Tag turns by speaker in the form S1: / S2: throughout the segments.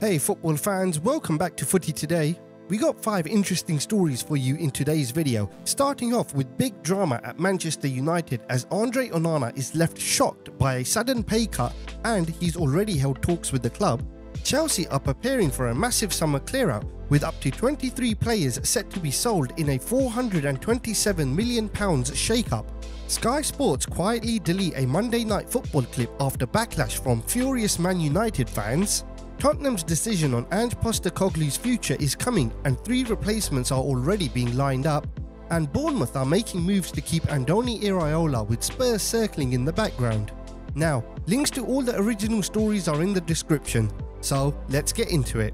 S1: Hey football fans, welcome back to Footy today. We got 5 interesting stories for you in today's video, starting off with big drama at Manchester United as Andre Onana is left shocked by a sudden pay cut and he's already held talks with the club. Chelsea are preparing for a massive summer clear-out with up to 23 players set to be sold in a £427 million shake-up. Sky Sports quietly delete a Monday Night Football clip after backlash from furious Man United fans. Tottenham's decision on Ange Postecoglou's future is coming and 3 replacements are already being lined up. And Bournemouth are making moves to keep Andoni Iraola with Spurs circling in the background. Now, links to all the original stories are in the description, so let's get into it.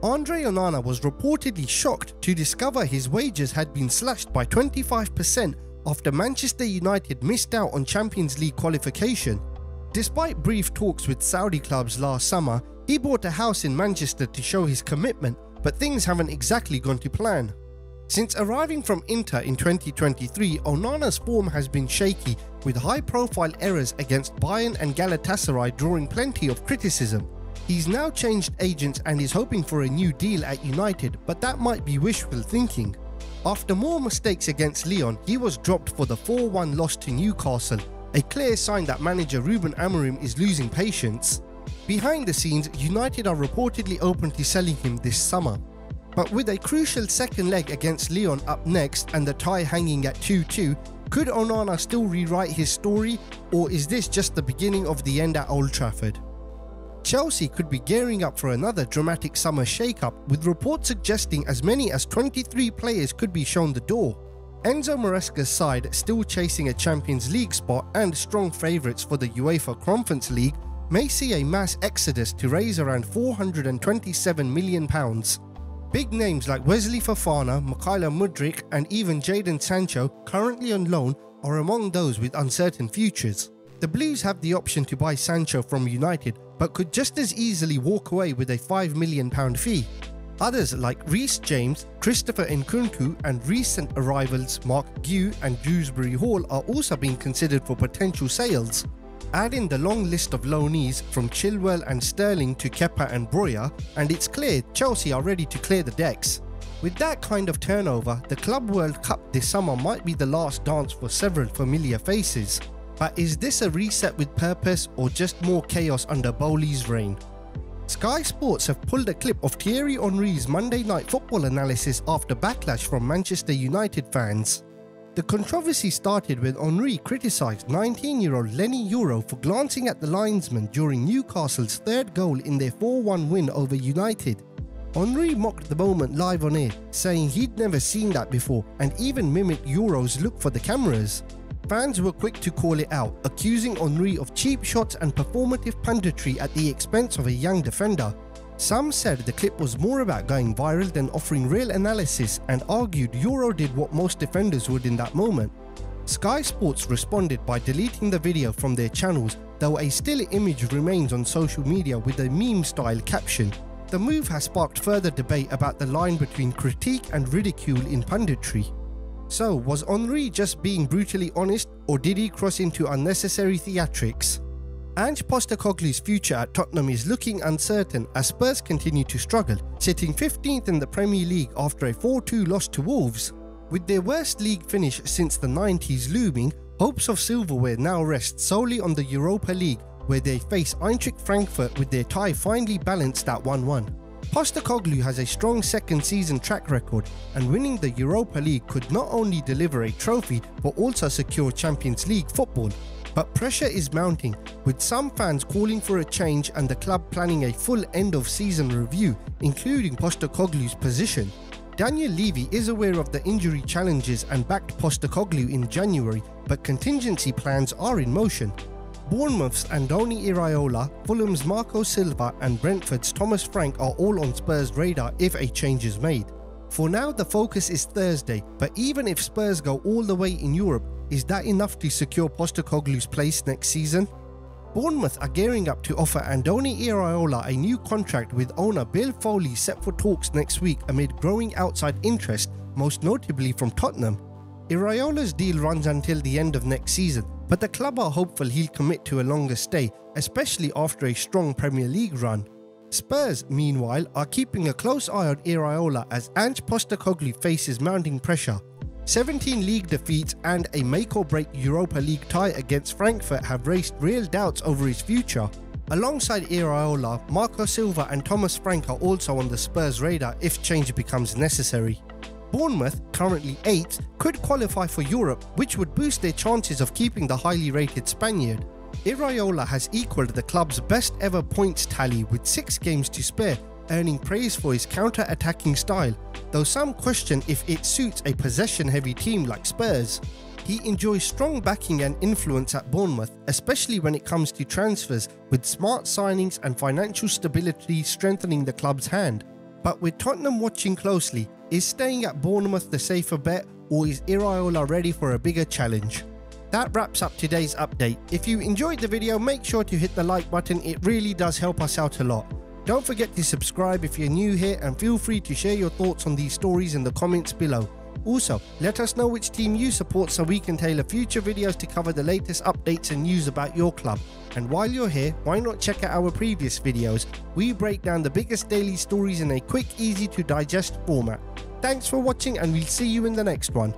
S1: Andre Onana was reportedly shocked to discover his wages had been slashed by 25% after Manchester United missed out on Champions League qualification. Despite brief talks with Saudi clubs last summer, he bought a house in Manchester to show his commitment, but things haven't exactly gone to plan. Since arriving from Inter in 2023, Onana's form has been shaky, with high-profile errors against Bayern and Galatasaray drawing plenty of criticism. He's now changed agents and is hoping for a new deal at United, but that might be wishful thinking. After more mistakes against Lyon, he was dropped for the 4-1 loss to Newcastle, a clear sign that manager Ruben Amorim is losing patience. Behind the scenes, United are reportedly open to selling him this summer. But with a crucial second leg against Lyon up next and the tie hanging at 2-2, could Onana still rewrite his story, or is this just the beginning of the end at Old Trafford? Chelsea could be gearing up for another dramatic summer shake-up, with reports suggesting as many as 23 players could be shown the door. Enzo Maresca's side, still chasing a Champions League spot and strong favourites for the UEFA Conference League, may see a mass exodus to raise around £427 million. Big names like Wesley Fofana, Mykhailo Mudryk and even Jadon Sancho, currently on loan, are among those with uncertain futures. The Blues have the option to buy Sancho from United, but could just as easily walk away with a £5 million fee. Others like Reece James, Christopher Nkunku and recent arrivals Mark Guehi and Dewsbury Hall are also being considered for potential sales. Add in the long list of loanees from Chilwell and Sterling to Kepa and Broja, and it's clear Chelsea are ready to clear the decks. With that kind of turnover, the Club World Cup this summer might be the last dance for several familiar faces. But is this a reset with purpose or just more chaos under Bowley's reign? Sky Sports have pulled a clip of Thierry Henry's Monday Night Football analysis after backlash from Manchester United fans. The controversy started when Henry criticised 19-year-old Lenny Euro for glancing at the linesman during Newcastle's 3rd goal in their 4-1 win over United. Henry mocked the moment live on air, saying he'd never seen that before and even mimicked Euro's look for the cameras. Fans were quick to call it out, accusing Henry of cheap shots and performative punditry at the expense of a young defender. Some said the clip was more about going viral than offering real analysis and argued Euro did what most defenders would in that moment. Sky Sports responded by deleting the video from their channels, though a still image remains on social media with a meme-style caption. The move has sparked further debate about the line between critique and ridicule in punditry. So, was Henry just being brutally honest, or did he cross into unnecessary theatrics? Ange Postecoglou's future at Tottenham is looking uncertain as Spurs continue to struggle, sitting 15th in the Premier League after a 4-2 loss to Wolves. With their worst league finish since the 90s looming, hopes of silverware now rest solely on the Europa League, where they face Eintracht Frankfurt with their tie finally balanced at 1-1. Postecoglou has a strong second season track record, and winning the Europa League could not only deliver a trophy but also secure Champions League football. But pressure is mounting, with some fans calling for a change and the club planning a full end-of-season review, including Postecoglou's position. Daniel Levy is aware of the injury challenges and backed Postecoglou in January, but contingency plans are in motion. Bournemouth's Andoni Iraola, Fulham's Marco Silva and Brentford's Thomas Frank are all on Spurs' radar if a change is made. For now, the focus is Thursday, but even if Spurs go all the way in Europe, is that enough to secure Postecoglou's place next season? Bournemouth are gearing up to offer Andoni Iraola a new contract with owner Bill Foley set for talks next week amid growing outside interest, most notably from Tottenham. Iraola's deal runs until the end of next season, but the club are hopeful he'll commit to a longer stay, especially after a strong Premier League run. Spurs, meanwhile, are keeping a close eye on IRAOLA as ANGE Postecoglou faces mounting pressure. 17 league defeats and a make-or-break Europa League tie against Frankfurt have raised real doubts over his future. Alongside IRAOLA, Marco Silva and Thomas Frank are also on the Spurs radar if change becomes necessary. Bournemouth, currently 8th, could qualify for Europe, which would boost their chances of keeping the highly rated Spaniard. IRAOLA has equalled the club's best ever points tally with 6 games to spare, earning praise for his counter-attacking style, though some question if it suits a possession-heavy team like Spurs. He enjoys strong backing and influence at Bournemouth, especially when it comes to transfers, with smart signings and financial stability strengthening the club's hand. But with Tottenham watching closely, is staying at Bournemouth the safer bet, or is IRAOLA ready for a bigger challenge? That wraps up today's update. If you enjoyed the video, make sure to hit the like button, it really does help us out a lot. Don't forget to subscribe if you're new here, and feel free to share your thoughts on these stories in the comments below. Also, let us know which team you support so we can tailor future videos to cover the latest updates and news about your club. And while you're here, why not check out our previous videos? We break down the biggest daily stories in a quick, easy to digest format. Thanks for watching, and we'll see you in the next one.